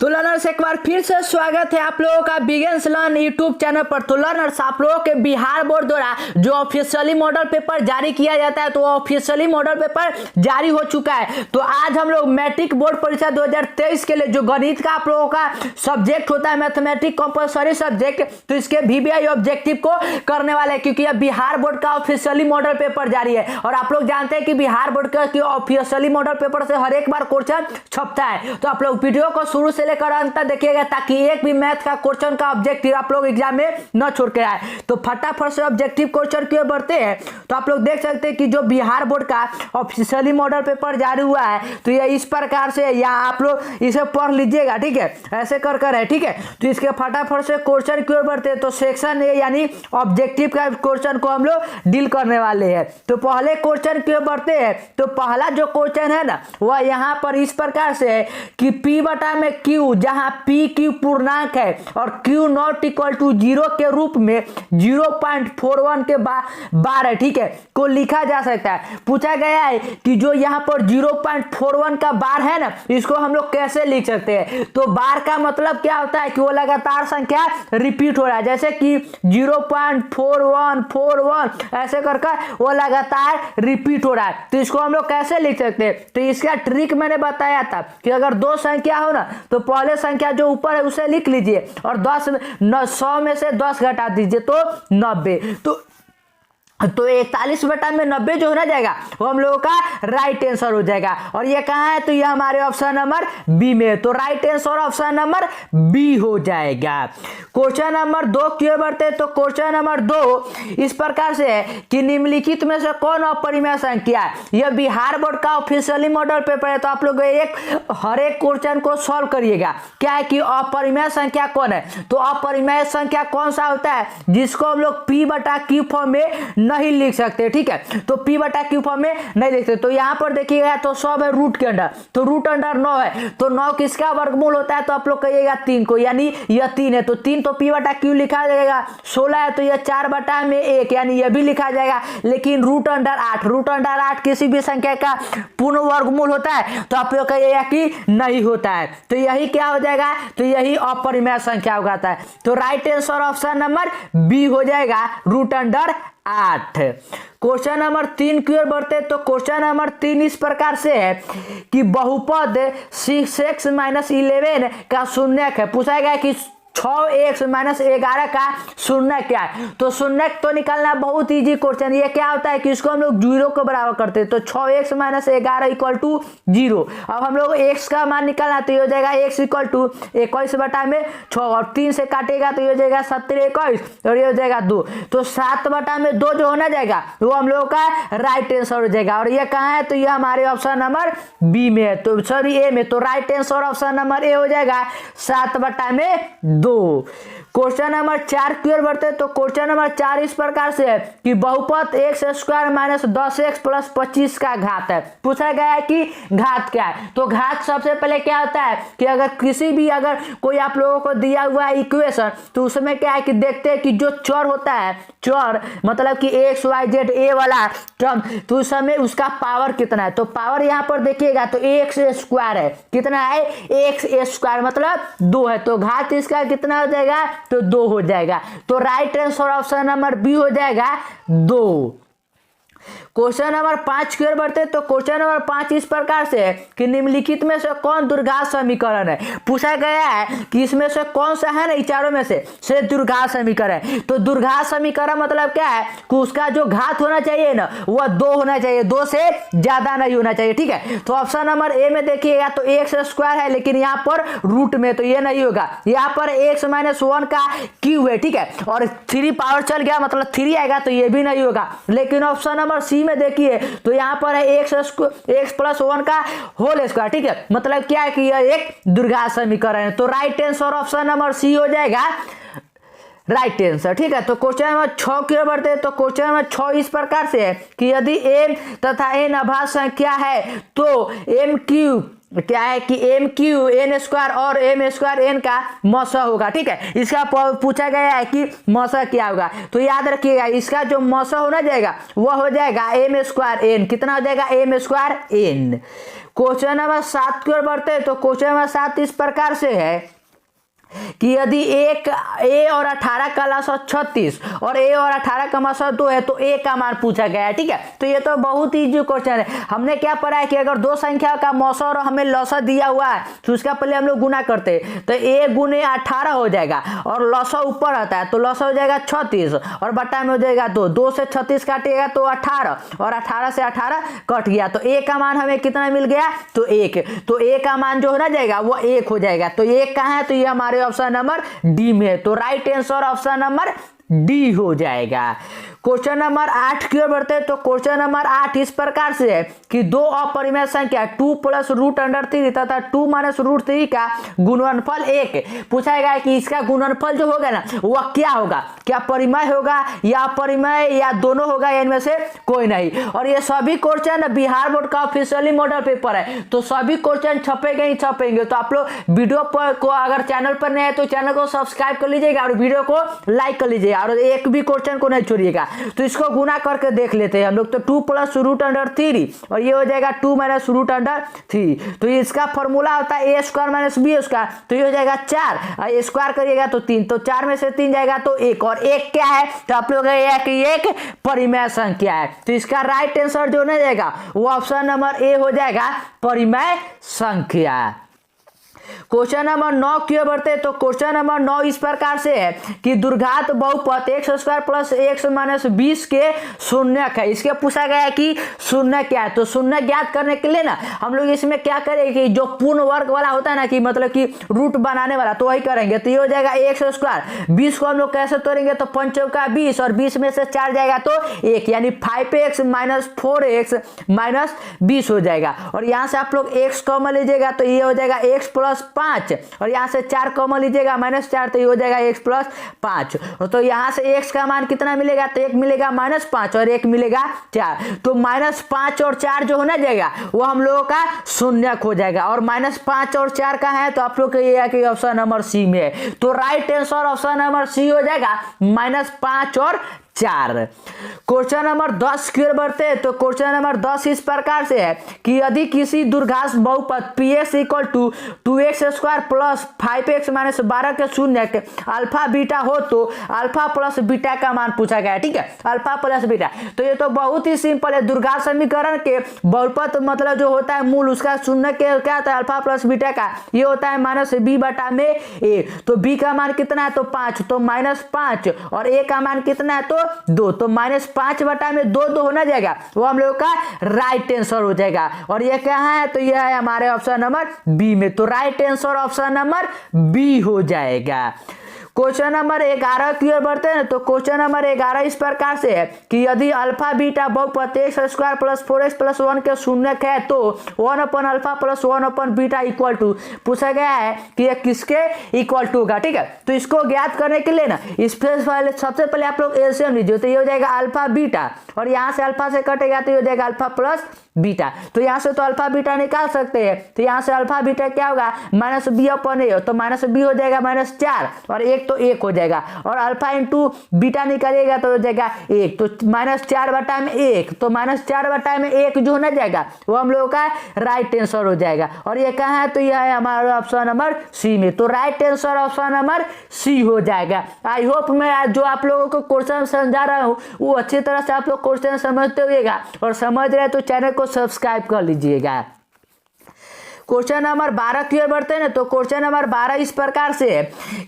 तो लर्नर्स एक बार फिर से स्वागत है आप लोगों का बिगिंस लर्न यूट्यूब चैनल पर। तो लर्नर्स आप लोगों के बिहार बोर्ड द्वारा जो ऑफिशियली मॉडल पेपर जारी किया जाता है तो ऑफिशियली मॉडल पेपर जारी हो चुका है। तो आज हम लोग मैट्रिक बोर्ड परीक्षा 2023 के लिए जो गणित का आप लोगों का सब्जेक्ट होता है मैथमेटिक कंपलसरी सब्जेक्ट, तो इसके वीवीआई ऑब्जेक्टिव को करने वाले हैं क्योंकि यह बिहार बोर्ड का ऑफिशियली मॉडल पेपर जारी है। और आप लोग जानते हैं कि बिहार बोर्ड का ऑफिशियली मॉडल पेपर से हर एक बार क्वेश्चन छपता है। तो आप लोग वीडियो को शुरू से लेकर अंत तक देखिएगा ताकि एक भी मैथ का क्वेश्चन का ऑब्जेक्टिव आप लोग एग्जाम में न छोड़ के आए। तो फटाफट से ऑब्जेक्टिव क्वेश्चन की ओर बढ़ते हैं। तो आप लोग देख सकते हैं कि जो बिहार बोर्ड का ऑफिशियली मॉडल पेपर जारी हुआ है तो ये इस प्रकार से, यहाँ आप लोग इसे पढ़ लीजिएगा, ठीक है, ऐसे कर है, ठीक है। तो इसके फटाफट से क्वेश्चन की ओर बढ़ते हैं। तो सेक्शन ए यानी ऑब्जेक्टिव का क्वेश्चन को हम लोग डील करने वाले हैं। तो पहले क्वेश्चन की ओर बढ़ते हैं। तो पहला जो क्वेश्चन है ना वह यहाँ पर इस प्रकार से है कि P बटा में Q, जहां P Q पूर्णांक है और Q नॉट इक्वल टू 0 के रूप में 0.41 के बार है, ठीक है, को लिखा जा सकता है। पूछा गया है कि जो यहाँ पर 0.41 का बार है ना इसको हम लोग कैसे लिख सकते हैं। तो बार का मतलब क्या होता है कि वो लगातार संख्या रिपीट हो रहा है, जैसे कि 0.4141 ऐसे करके वो लगातार रिपीट हो रहा है। तो इसको हम लोग कैसे लिख सकते हैं। तो इसका ट्रिक मैंने बताया था कि अगर दो संख्या हो ना तो पहले संख्या जो ऊपर है उसे लिख लीजिए और 100 में से 10 घटा दीजिए तो 90। तो 41 बटा में 90 जो होना जाएगा वो हम लोगों का राइट आंसर हो जाएगा। और ये कहाँ है तो ये हमारे ऑप्शन नंबर बी में। तो right answer option number B हो जाएगा। क्वेश्चन नंबर 2 की ओर बढ़ते हैं। तो क्वेश्चन नंबर 2 इस प्रकार से है कि निम्नलिखित में से कौन अपरिमेय संख्या है। यह बिहार बोर्ड का ऑफिशियली मॉडल पेपर है। तो आप लोग हर एक क्वेश्चन को सॉल्व करिएगा। क्या है कि अपरिमेय संख्या कौन है। तो अपरिमेय संख्या कौन सा होता है जिसको हम लोग P बटा Q फॉर्म में नहीं लिख सकते, ठीक है। तो P बटा Q फॉर्म में नहीं लिख सकते। तो यहाँ पर देखिएगा तो 100 है रूट के अंदर, तो रूट अंडर 9 है, तो 9 किसका वर्गमूल होता है तो आप लोग कहिएगा 3 को, यानी यह 3 है तो 3 तो P बटा Q लिखा जाएगा। 16 है तो यह 4 बटा में 1 यानी यह भी लिखा जाएगा। लेकिन रूट अंडर 8 किसी भी संख्या का पूर्ण वर्गमूल होता है तो आप लोग कहिएगा कि नहीं होता है। तो यही क्या हो जाएगा तो यही अपरिमेय संख्या होगा। तो right answer option number B हो जाएगा, रूट अंडर 8। क्वेश्चन नंबर 3 की ओर बढ़ते तो क्वेश्चन नंबर 3 इस प्रकार से है कि बहुपद 6x - 11 का शून्यक है। पूछा गया कि 6x - 11 का शून्यक क्या है। तो शून्यक तो निकालना बहुत इजी क्वेश्चन। ये क्या होता है कि इसको हम लोग 0 को बराबर करते हैं। तो 6x - 11 इक्वल टू 0। अब हम लोग x का मान निकालना तो ये हो जाएगा x इक्वल टू 21 बटा में 6 और 3 से काटेगा तो ये हो जाएगा 17 21 और ये हो जाएगा 2। तो 7 बटा में 2 जो होना जाएगा वो हम लोगों का राइट आंसर हो जाएगा। और ये कहाँ है तो ये हमारे ऑप्शन नंबर बी में है, तो सॉरी ए में। तो right answer option number A हो जाएगा 7 बटा में 2। क्वेश्चन नंबर 4 की ओर बढ़ते तो क्वेश्चन नंबर 4 इस प्रकार से है कि बहुपद x² - 10x + 25 का घात है। पूछा गया है कि घात क्या है। तो घात सबसे पहले क्या होता है कि अगर कोई आप लोगों को दिया हुआ है इक्वेशन तो उसमें क्या है कि देखते हैं कि जो चर होता है, चर मतलब कि x y z a वाला टर्म, तो उस समय उसका पावर कितना है। तो पावर यहाँ पर देखिएगा तो x² है, कितना है x² मतलब 2 है। तो घात इसका कितना हो जाएगा तो 2 हो जाएगा। तो right answer option number B हो जाएगा 2। क्वेश्चन नंबर 5 की ओर बढ़ते तो क्वेश्चन नंबर 5 इस प्रकार से है कि निम्नलिखित में से कौन द्विघात समीकरण है। पूछा गया है कि इसमें से कौन सा है ना चारों में से द्विघात समीकरण है। तो द्विघात समीकरण मतलब क्या है कि उसका जो घात होना चाहिए ना वह 2 होना चाहिए, 2 से ज्यादा नहीं होना चाहिए, ठीक है। तो ऑप्शन नंबर ए में देखिएगा तो x² है लेकिन यहाँ पर रूट में तो ये नहीं होगा। यहाँ पर x - 1 का क्यू है, ठीक है, और 3 पावर चल गया मतलब 3 आएगा तो ये भी नहीं होगा। लेकिन ऑप्शन नंबर सी में देखिए तो यहाँ पर है x + 1 का होल स्क्वायर, ठीक है, मतलब क्या है कि यह एक द्विघात समीकरण है। तो right answer option number C हो जाएगा राइट आंसर, ठीक है। तो क्वेश्चन नंबर 6 की ओर बढ़ते हैं तो क्वेश्चन नंबर 6 इस प्रकार से है कि यदि m तथा n अभाज्य संख्या है तो m³ क्या है कि m³ n² और m² n का मौसा होगा, ठीक है। इसका पूछा गया है कि मौसा क्या होगा। तो याद रखिएगा इसका जो मौसा होना जाएगा वह हो जाएगा m² n, कितना हो जाएगा m² n। क्वेश्चन नंबर 7 की ओर बढ़ते हैं। तो क्वेश्चन नंबर 7 इस प्रकार से है कि यदि एक ए और 18 का लसा 36 और ए और 18 का लसा 2 है तो ए का मान पूछा गया है। ठीक है, तो ये तो बहुत इजी क्वेश्चन है। हमने क्या पढ़ा है कि अगर दो संख्या का मौसा और हमें लसा दिया हुआ है तो उसका पहले हम लोग गुना करते हैं, तो ए गुने 18 हो जाएगा और लसा ऊपर आता है तो लसा हो जाएगा 36 और बटा में हो जाएगा 2, 2 से 36 काटिएगा तो 18 और 18 से 18 कट गया, तो ए का मान हमें कितना मिल गया, तो 1। तो ए का मान जो होना जाएगा वो 1 हो जाएगा। तो 1 कहाँ है, तो ये हमारे ऑप्शन नंबर डी में है। तो right answer option number D हो जाएगा। क्वेश्चन नंबर 8 की ओर बढ़ते हैं। तो क्वेश्चन नंबर 8 इस प्रकार से है कि दो अपरिमेय संख्या 2 + √3 तथा 2 - √3 का गुणनफल 1 पूछा गया है कि इसका गुणनफल जो होगा ना वह क्या होगा, क्या परिमेय होगा या अपरिमेय या दोनों होगा, या इनमें से कोई नहीं। और ये सभी क्वेश्चन बिहार बोर्ड का ऑफिशियली मॉडल पेपर है, तो सभी क्वेश्चन छपेंगे ही छपेंगे। तो आप लोग वीडियो पर को अगर चैनल पर नए हैं तो चैनल को सब्सक्राइब कर लीजिएगा और वीडियो को लाइक कर लीजिएगा और एक भी क्वेश्चन को नहीं छोड़िएगा। तो इसको गुना करके देख लेते हैं हम लोग। तो 2 + √3 और ये हो जाएगा 2 - √3। तो इसका फॉर्मूला होता है a² - b², तो ये हो जाएगा 4 और स्क्वायर करिएगा तो 3, तो 4 में से 3 जाएगा तो 1 और 1 क्या है, तो आप लोग एक परिमेय संख्या है। तो इसका राइट आंसर जो नहीं जाएगा वो ऑप्शन नंबर ए हो जाएगा, परिमेय संख्या। क्वेश्चन नंबर 9 की ओर बढ़ते हैं। तो क्वेश्चन नंबर 9 इस प्रकार से है कि दुर्घात बहुपद x² + x - 20 के शून्यक है। इसके पूछा गया है कि शून्य क्या है। तो शून्य ज्ञात करने के लिए ना हम लोग इसमें क्या करेंगे कि जो पूर्ण वर्ग वाला होता है ना, कि मतलब कि रूट बनाने वाला, तो वही करेंगे। तो ये हो जाएगा x², 20 को हम लोग कैसे तोड़ेंगे, तो 5 × 20 और 20 में से 4 जाएगा तो 1, यानी 5x - 4x - 20 हो जाएगा। और यहाँ से आप लोग x कॉमन लीजिएगा तो ये हो जाएगा x + 5 और यहाँ से 4 कॉमन लीजिएगा -4 तो ये हो जाएगा x + 5। तो यहाँ से x का मान कितना मिलेगा, तो 1 मिलेगा -5 और 1 मिलेगा 4। तो -5 और 4 जो होना जाएगा वो हम लोगों का शून्यक हो जाएगा। और -5 और 4 का है तो आप लोग ये है कि ऑप्शन नंबर सी में है। तो right answer option number C हो जाएगा, -5 और 4। क्वेश्चन नंबर 10 की ओर बढ़ते हैं। तो क्वेश्चन नंबर 10 इस प्रकार से है कि यदि किसी दुर्घात बहुपद px = 2x² + 5x - 12 के शून्यक अल्फा बीटा हो तो अल्फा + बीटा का मान पूछा गया है। ठीक है, अल्फा + बीटा। तो ये तो बहुत ही सिंपल है। दुर्घात समीकरण के बहुपद मतलब जो होता है मूल उसका शून्य के क्या होता है, अल्फा + बीटा का ये होता है -b/a। तो b का मान कितना है, तो 5, तो -5 और a का मान कितना है, तो 2, तो -5/2 होना जाएगा, वो हम लोगों का राइट आंसर हो जाएगा। और ये क्या है, तो ये है हमारे ऑप्शन नंबर बी में। तो right answer option number B हो जाएगा। क्वेश्चन नंबर 11 की ओर बढ़ते हैं। तो क्वेश्चन नंबर 11 इस प्रकार से है कि यदि अल्फा बीटा बहुपद x² + 4x + 1 के शून्यक है तो 1/α + 1/β = पूछा गया है कि यह किसके इक्वल टू होगा। ठीक है, तो इसको ज्ञात करने के लिए ना सबसे पहले आप लोग एलसीएम लीजिए। तो ये हो जाएगा अल्फा बीटा और यहाँ से अल्फा से कटेगा तो ये हो जाएगा अल्फा + बीटा। तो यहाँ से तो अल्फा बीटा निकाल सकते हैं। तो यहाँ से अल्फा बीटा क्या होगा, -b/a, तो -b हो जाएगा -4 और 1 तो 1 हो जाएगा। और अल्फा × बीटा निकालिएगा तो हो जाएगा 1, तो -4/1, तो -4/1 जो होना जाएगा वो हम लोगों का राइट आंसर हो जाएगा। और ये कहाँ है, तो यह है हमारा ऑप्शन नंबर सी में। तो right answer option number C हो जाएगा। आई होप मैं जो आप लोगों को क्वेश्चन समझा रहा हूँ वो अच्छी तरह से आप लोग क्वेश्चन समझते होइएगा, और समझ रहे तो चैनल को सब्सक्राइब कर लीजिएगा। क्वेश्चन नंबर 12 की ओर बढ़ते हैं ना। तो क्वेश्चन नंबर 12 इस प्रकार से है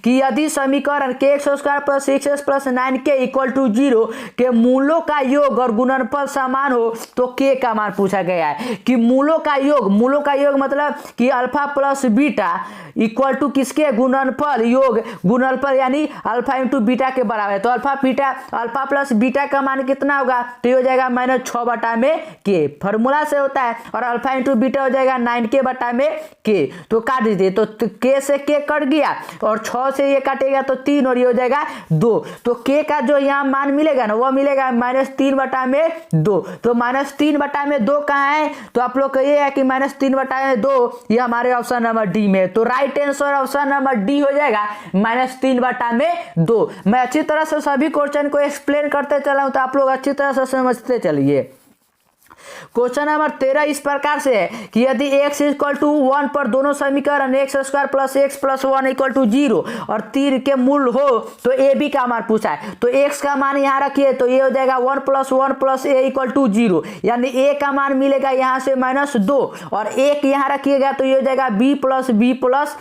कि यदि समीकरण kx² + 6x + 9k = 0 के मूलों का योग और गुणनफल समान हो तो k का मान पूछा गया है। कि मूलों का योग मतलब कि अल्फा + बीटा = किसके गुणनफल, योग गुणनफल यानी अल्फा × बीटा के बराबर है। तो अल्फा + बीटा का मान कितना होगा, तो ये हो जाएगा -6/k, फॉर्मूला से होता है। और अल्फा × बीटा हो जाएगा 9k/k। तो काट दीजिए, तो k से k कट गया और 6 से ये काटेगा तो 3 और ये हो जाएगा 2। तो k का जो यहाँ मान मिलेगा ना वो मिलेगा -3/2। तो -3/2 कहाँ है, तो आप लोग कहिए है कि -3/2 ये हमारे ऑप्शन नंबर डी में। तो right answer option number D हो जाएगा -3/2। मैं अच्छी तरह से सभी क्वेश्चन को एक्सप्लेन करते चला हूं तो आप लोग अच्छी तरह से समझते चलिए। क्वेश्चन नंबर 13 इस प्रकार से है कि यदि x इक्वल टू 1 पर दोनों समीकरण X square plus X plus 1 equal to 0 और 3 के मूल हो तो ए बी का मान पूछा है। तो x का मान यहाँ रखिए तो ये हो जाएगा 1 प्लस ए इक्वल टू 0, यानी a का मान मिलेगा यहाँ से -2 और 1 यहाँ रखिएगा तो ये हो जाएगा b प्लस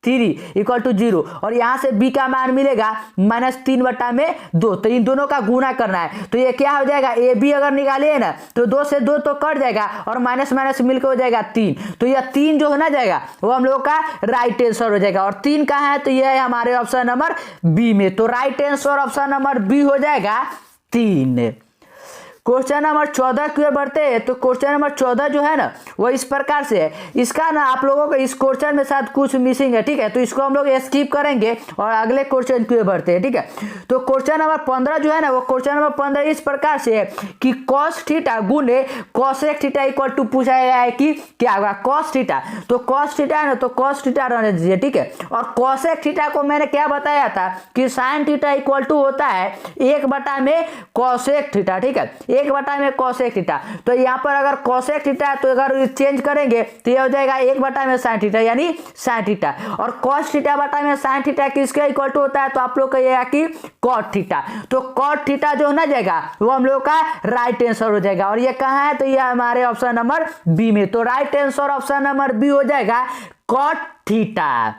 3 इक्वल टू 0 और यहाँ से b का मान मिलेगा -3/2। तो इन दोनों का गुना करना है तो ये क्या हो जाएगा, ए बी अगर निकालिए ना तो 2 से 2 तो कट जाएगा और माइनस माइनस मिलकर हो जाएगा 3। तो यह 3 जो है ना जाएगा वो हम लोग का राइट आंसर हो जाएगा और 3 कहाँ है तो यह है हमारे ऑप्शन नंबर बी में। तो right answer option number B हो जाएगा 3। क्वेश्चन नंबर 14 की ओर बढ़ते हैं। तो क्वेश्चन नंबर 14 जो है ना वो इस प्रकार से है, इसका ना आप लोगों को इस क्वेश्चन में साथ कुछ मिसिंग है, ठीक है, तो इसको हम लोग स्किप करेंगे और अगले क्वेश्चन की ओर बढ़ते हैं, ठीक है। तो क्वेश्चन नंबर 15 जो है ना वो क्वेश्चन नंबर 15 इस प्रकार से है कि cos थीटा गुने cosec थीटा इक्वल टू पूछा गया है कि क्या होगा cos थीटा। तो cos थीटा है ना तो cos थीटा रहने दीजिए, ठीक है, और cosec थीटा को मैंने क्या बताया था कि sin थीटा इक्वल टू होता है 1 में cosec थीटा, ठीक है, 1 में cosec थीटा। तो यहाँ पर अगर cosec थीटा है तो अगर चेंज करेंगे तो ये हो जाएगा 1 में sin थीटा यानी sin थीटा और cos थीटा बटा में sin थीटा किसके इक्वल टू होता है तो आप लोग कहिएगा कि cot थीटा। तो cot थीटा जो ना जाएगा वो हम लोग का राइट आंसर हो जाएगा और ये कहाँ है तो ये हमारे ऑप्शन नंबर बी में। तो right answer option number B हो जाएगा cot थीटा।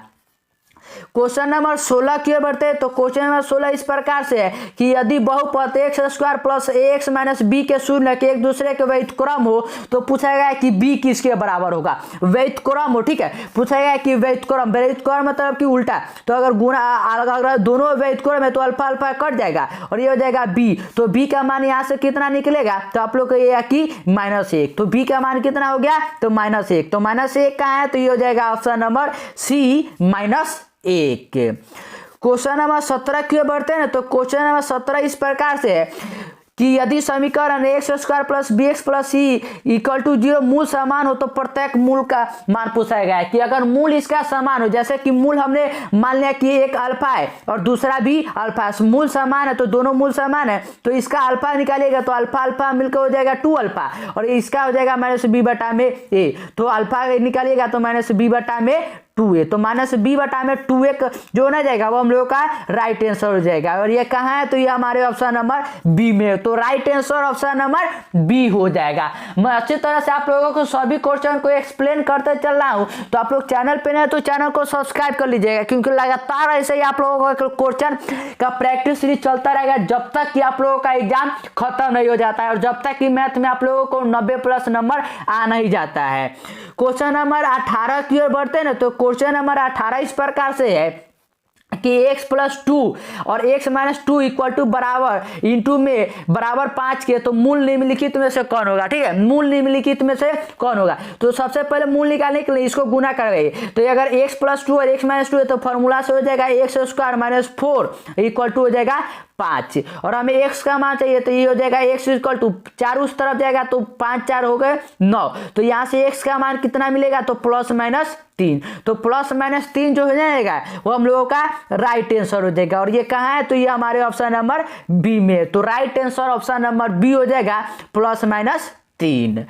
क्वेश्चन नंबर 16 की ओर बढ़ते हैं। तो क्वेश्चन नंबर 16 इस प्रकार से है कि यदि बहुपद X square plus X minus B के शून्य के एक दूसरे के व्युत्क्रम हो तो पूछा गया है कि बी किसके बराबर होगा, व्युत्क्रम हो, ठीक है, पूछा गया है कि व्युत्क्रम, व्युत्क्रम मतलब कि उल्टा। तो अगर गुणा अगर दोनों व्युत्क्रम है तो अल्फा अल्फा कट जाएगा और ये हो जाएगा बी। तो बी का मान यहाँ से कितना निकलेगा तो आप लोग कहिएगा कि -1। तो बी का मान कितना हो गया तो -1। तो -1 कहाँ है तो ये हो जाएगा option number C -1। Question number 17 की ओर बढ़ते हैं ना। तो क्वेश्चन नंबर 17 इस प्रकार से है कि यदि समीकरण X square plus B X plus C equal to 0 मूल समान हो तो प्रत्येक मूल का मान पूछा गया है कि अगर मूल इसका समान हो, जैसे कि मूल हमने मान लिया कि एक अल्फा है और दूसरा भी अल्फा है, मूल समान है तो दोनों मूल समान है तो इसका अल्फा निकालिएगा तो अल्फा अल्फा मिलकर हो जाएगा 2 अल्फा और इसका हो जाएगा -b/a। तो अल्फा निकालिएगा तो -b/2a। तो -b/में 2a जो ना जाएगा वो हम लोगों का राइट आंसर हो जाएगा और ये कहाँ है तो ये हमारे ऑप्शन नंबर बी में। तो right answer option number B हो जाएगा। मैं अच्छी तरह से आप लोगों को सभी क्वेश्चन को एक्सप्लेन करते चल रहा हूँ। तो आप लोग चैनल पे नए तो चैनल को सब्सक्राइब कर लीजिएगा क्योंकि लगातार ऐसे ही आप लोगों का क्वेश्चन का प्रैक्टिस सीरीज चलता रहेगा जब तक कि आप लोगों का एग्जाम खत्म नहीं हो जाता है और जब तक कि मैथ में आप लोगों को 90+ नंबर आ नहीं जाता है। क्वेश्चन नंबर 18 की ओर बढ़ते हैं ना। तो क्वेश्चन नंबर 18 इस प्रकार से है कि x + 2 और x - 2 इक्वल टू बराबर इंटू में बराबर 5 के तो मूल निम्नलिखित में से कौन होगा, ठीक है, मूल निम्नलिखित में से कौन होगा। तो सबसे पहले मूल निकालने के लिए इसको गुना करेंगे। तो अगर x + 2 और x - 2 है तो फॉर्मूला से हो जाएगा x² - 4 इक्वल टू हो जाएगा 5 और हमें x का मान चाहिए तो ये हो जाएगा x = 4 उस तरफ जाएगा तो 5 4 हो गए 9। तो यहाँ से x का मान कितना मिलेगा तो +-3। तो +-3 जो हो जाएगा वो हम लोगों का राइट आंसर हो जाएगा और ये कहाँ है तो ये हमारे ऑप्शन नंबर बी में। तो right answer option number B हो जाएगा +-3।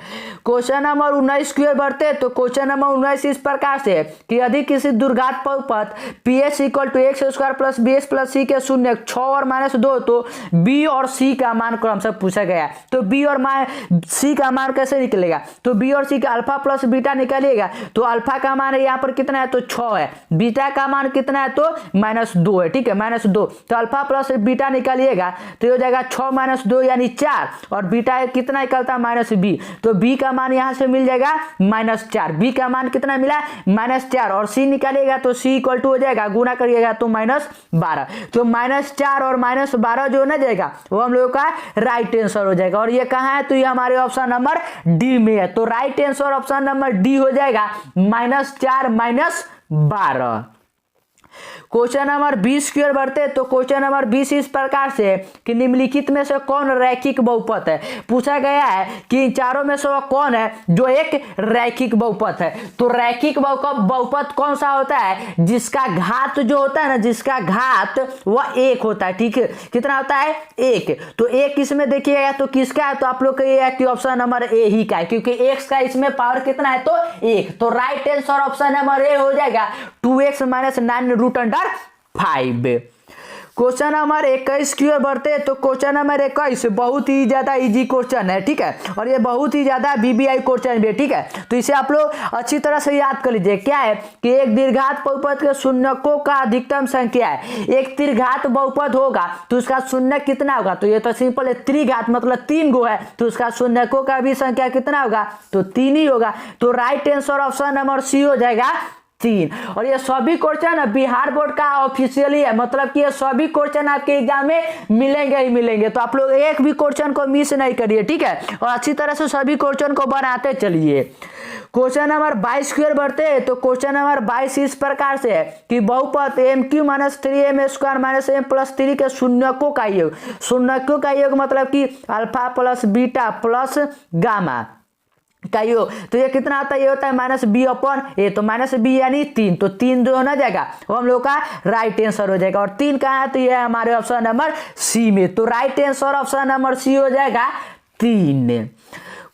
क्वेश्चन नंबर 19 की ओर बढ़ते हैं। तो क्वेश्चन नंबर 19 इस प्रकार से है कि यदि किसी दुर्घात बहुपद ph = x² + bx + c के शून्य 6 और -2 तो b और c का मान क्रमशः पूछा गया है। तो b और c का मान कैसे निकलेगा तो b और c का अल्फा प्लस बीटा निकालिएगा तो अल्फा का मान यहाँ पर कितना है तो 6 है, बीटा का मान कितना है तो -2 है, ठीक है, -2। तो अल्फा प्लस बीटा निकालिएगा तो हो जाएगा 6 - 2 यानी 4 और बीटा कितना निकलता है -b। तो b का मान यहाँ से मिल जाएगा -4। b का मान कितना मिला -4 और c निकालिएगा तो c इक्वल टू हो जाएगा गुना करिएगा तो -12। तो -4 और -12 जो ना जाएगा वो हम लोगों का राइट आंसर हो जाएगा और ये कहाँ है तो ये हमारे ऑप्शन नंबर डी में है। तो right answer option number D हो जाएगा -4 -12। क्वेश्चन नंबर 20 की ओर बढ़ते हैं। तो क्वेश्चन नंबर 20 इस प्रकार से है कि निम्नलिखित में से कौन रैखिक बहुपद है। पूछा गया है कि इन चारों में से वह कौन है जो एक रैखिक बहुपद है। तो रैखिक बहुपद कौन सा होता है, जिसका घात जो होता है ना, जिसका घात वह एक होता है। ठीक है, कितना होता है, एक। तो एक इसमें देखिएगा तो किसका है, तो आप लोग का ये है कि ऑप्शन नंबर ए ही का है, क्योंकि एक्स का इसमें पावर कितना है, तो एक। तो right answer option number A हो जाएगा 2x - 9√5। क्वेश्चन नंबर 21 की ओर बढ़ते हैं। तो क्वेश्चन नंबर 21 बहुत ही ज्यादा इजी क्वेश्चन है। ठीक है, और ये बहुत ही ज्यादा बीबीआई क्वेश्चन भी है। ठीक है, तो इसे आप लोग अच्छी तरह से याद कर लीजिए। क्या है कि एक दीर्घात बहुपद के शून्यकों का अधिकतम संख्या है। एक दीर्घात बहुपद होगा तो उसका शून्य कितना होगा, तो ये तो सिंपल है, त्रिघात मतलब 3 गो है, तो उसका शून्यकों का भी संख्या कितना होगा, तो 3 ही होगा। तो right answer option number C हो जाएगा 3। और ये सभी क्वेश्चन बिहार बोर्ड का ऑफिशियली है, मतलब कि ये सभी क्वेश्चन आपके एग्जाम में मिलेंगे ही मिलेंगे। तो आप लोग एक भी क्वेश्चन को मिस नहीं करिए। ठीक है, और अच्छी तरह से सभी क्वेश्चन को बनाते चलिए। क्वेश्चन नंबर 22 की ओर बढ़ते हैं। तो क्वेश्चन नंबर 22 इस प्रकार से है कि बहुपद MQ - 3M² - M+3 के शून्यकों का योग। शून्यकों का योग मतलब कि alpha plus beta plus gamma का योग। तो ये कितना होता है, ये होता है -b/a। तो -b यानी 3। तो 3 जो होना जाएगा वो हम लोग का राइट आंसर हो जाएगा। और 3 कहाँ है, तो ये है हमारे ऑप्शन नंबर सी में। तो right answer option number C हो जाएगा 3।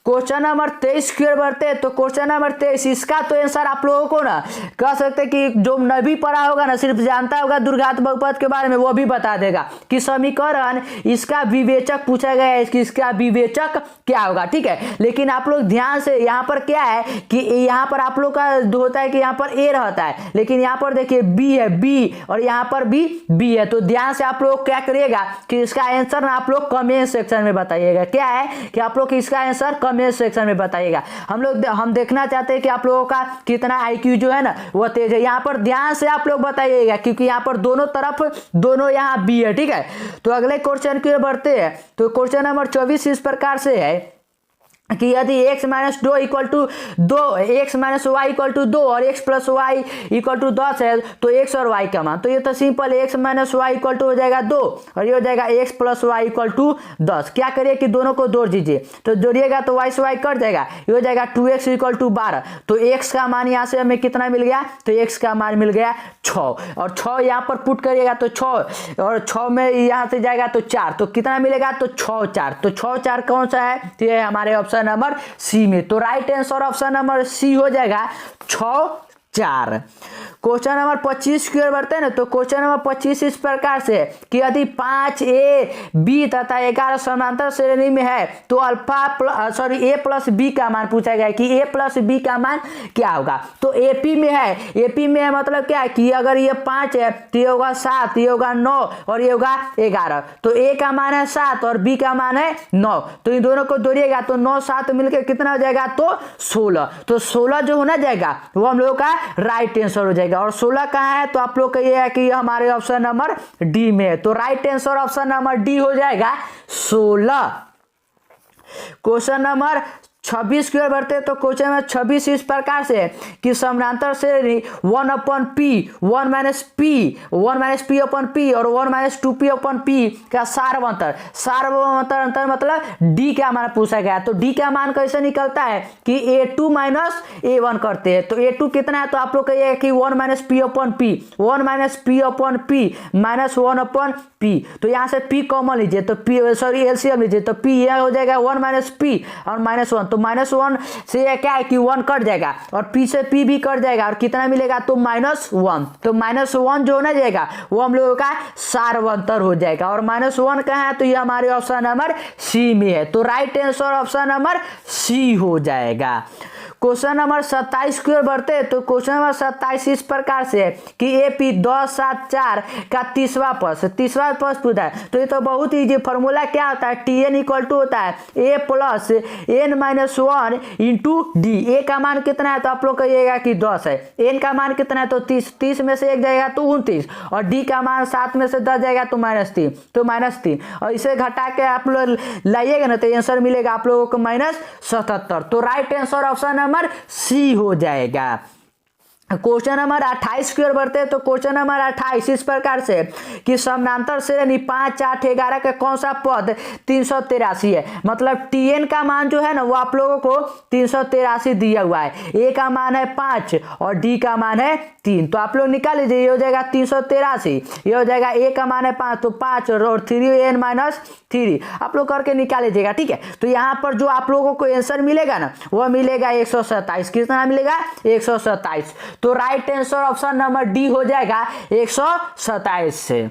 क्वेश्चन नंबर 23 की ओर बढ़ते हैं। तो क्वेश्चन नंबर 23 इसका तो आंसर आप लोगों को ना कह सकते हैं कि जो नबी पढ़ा होगा ना, सिर्फ जानता होगा दुर्घात बहुपद के बारे में, वो भी बता देगा कि समीकरण इसका विवेचक पूछा गया है कि इसका विवेचक क्या होगा। ठीक है, लेकिन आप लोग ध्यान से, यहाँ पर क्या है कि यहाँ पर आप लोग का होता है कि यहाँ पर ए रहता है, लेकिन यहाँ पर देखिए बी है, बी, और यहाँ पर भी बी है। तो ध्यान से आप लोग क्या करिएगा कि इसका आंसर ना आप लोग कमेंट सेक्शन में बताइएगा। क्या है कि आप लोग इसका आंसर कमेंट सेक्शन में बताइएगा। हम देखना चाहते हैं कि आप लोगों का कितना IQ जो है ना वो तेज है। यहाँ पर ध्यान से आप लोग बताइएगा, क्योंकि यहाँ पर दोनों तरफ दोनों यहाँ बी है। ठीक है, तो अगले क्वेश्चन की ओर बढ़ते हैं। तो क्वेश्चन नंबर 24 इस प्रकार से है कि यदि x - 2 = 2, x - y = 2 और x + y = 10 है, तो x और y का मान, तो ये तो सिंपल है, x - y = हो जाएगा 2 और ये हो जाएगा x + y = 10। क्या करिए कि दोनों को जोड़ दीजिए, तो जोड़िएगा तो y से y कट जाएगा, ये हो जाएगा 2x = 12। तो x का मान यहाँ से हमें कितना मिल गया, तो x का मान मिल गया 6, और 6 यहाँ पर पुट करिएगा तो 6, और 6 में यहाँ से जाएगा तो 4, तो कितना मिलेगा, तो 6 4। तो 6 4 कौन सा है, तो ये हमारे ऑप्शन नंबर सी में। तो right answer option number C हो जाएगा 6 4। क्वेश्चन नंबर 25 की ओर बढ़ते हैं ना। तो क्वेश्चन नंबर 25 इस प्रकार से कि यदि 5a b तथा 11 समांतर श्रेणी में है तो a + b का मान पूछा गया है कि a + b का मान क्या होगा। तो AP में है मतलब क्या है कि अगर ये 5 है तो ये होगा 7, ये होगा 9 और ये होगा 11। तो a का मान है 7 और b का मान है 9। तो इन दोनों को जोड़िएगा तो 9 7 मिलकर कितना हो जाएगा, तो 16। तो 16 जो होना जाएगा वो हम लोगों का राइट आंसर हो जाएगा। और 16 कहाँ है, तो आप लोग का ये है कि हमारे ऑप्शन नंबर डी में है। तो right answer option number D हो जाएगा 16। क्वेश्चन नंबर 26 की ओर बढ़ते हैं। तो क्वेश्चन नंबर 26 इस प्रकार से है कि समानांतर श्रेणी 1/p 1 - p/p और 1 - 2p/p का सार्वभौमत्तर अंतर मतलब d का मान पूछा गया। तो d का मान कैसे निकलता है कि a2 - a1 करते हैं। तो a2 कितना है, तो आप लोग कहिए कि 1 - p/p 1 - p/p -1/p। तो यहाँ से p कॉमन लीजिए, तो एलसीएम लीजिए, तो p यह हो जाएगा 1 - p और -1। तो -1 से क्या है कि 1 कट जाएगा और p से p भी कट जाएगा और कितना मिलेगा, तो -1। तो -1 जो ना जाएगा वो हम लोगों का सार्वभौमत्तर हो जाएगा। और -1 कहाँ है, तो ये हमारे ऑप्शन नंबर सी में है। तो right answer option number C हो जाएगा। क्वेश्चन नंबर 27 की ओर बढ़ते हैं। तो क्वेश्चन नंबर 27 इस प्रकार से है कि AP 10 7 4 का तीसरा पद पूछा है। तो ये तो बहुत ईजी, फॉर्मूला क्या होता है, TN = होता है a + n - 1 × d। a का मान कितना है, तो आप लोग कहिएगा कि 10 है, n का मान कितना है, तो 30 में से 1 जाएगा तो 29 और d का मान 7 में से 10 जाएगा तो -3, तो -3 और इसे घटा के आप लोग लाइएगा ना तो आंसर मिलेगा आप लोगों को -77। तो right answer option number C हो जाएगा। क्वेश्चन नंबर 28 की ओर बढ़ते हैं। तो क्वेश्चन नंबर 28 इस प्रकार से कि समानांतर श्रेणी 5, 8, 11 का कौन सा पद 383 है। मतलब Tn का मान जो है ना वो आप लोगों को 383 दिया हुआ है। ए का मान है 5 और डी का मान है 3। तो आप लोग निकाल लीजिए, ये हो जाएगा 383, ये हो जाएगा ए का मान है 5 तो 5 और 3n-3 आप लोग करके निकाल लीजिएगा। ठीक है, तो यहाँ पर जो आप लोगों को आंसर मिलेगा ना वो मिलेगा 127। कितना मिलेगा? 127। तो right answer option number D हो जाएगा 127 से।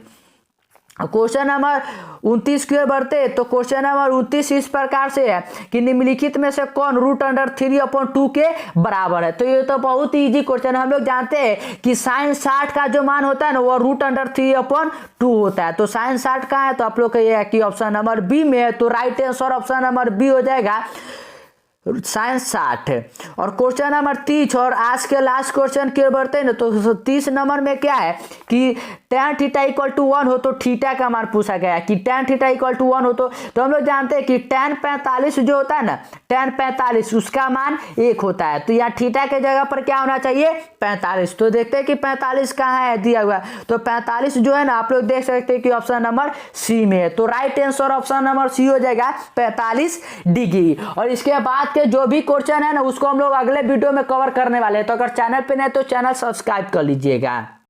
क्वेश्चन नंबर 29 की ओर बढ़ते तो क्वेश्चन नंबर 29 इस प्रकार से है कि निम्नलिखित में से कौन √3/2 के बराबर है। तो ये तो बहुत ही इजी क्वेश्चन है। हम लोग जानते हैं कि sin 60 का जो मान होता है ना वो √3/2 होता है। तो sin 60 का है तो आप लोग का ये है कि ऑप्शन नंबर बी में है। तो right answer option number B हो जाएगा sin 60। और क्वेश्चन नंबर 30 और आज के लास्ट क्वेश्चन की ओर बढ़ते हैं ना तो 30 नंबर में क्या है कि tan थीटा इक्वल टू 1 हो तो थीटा का मान पूछा गया है कि tan थीटा इक्वल टू 1 हो तो हम लोग जानते हैं कि tan 45 जो होता है ना tan 45 उसका मान 1 होता है। तो यहाँ थीटा के जगह पर क्या होना चाहिए? 45। तो देखते हैं कि 45 कहाँ है दिया हुआ है। तो 45 जो है ना आप लोग देख सकते हैं कि ऑप्शन नंबर सी में है। तो right answer option number C हो जाएगा 45 डिग्री। और इसके बाद के जो भी क्वेश्चन है ना उसको हम लोग अगले वीडियो में कवर करने वाले हैं। तो अगर चैनल पे नहीं तो चैनल सब्सक्राइब कर लीजिएगा।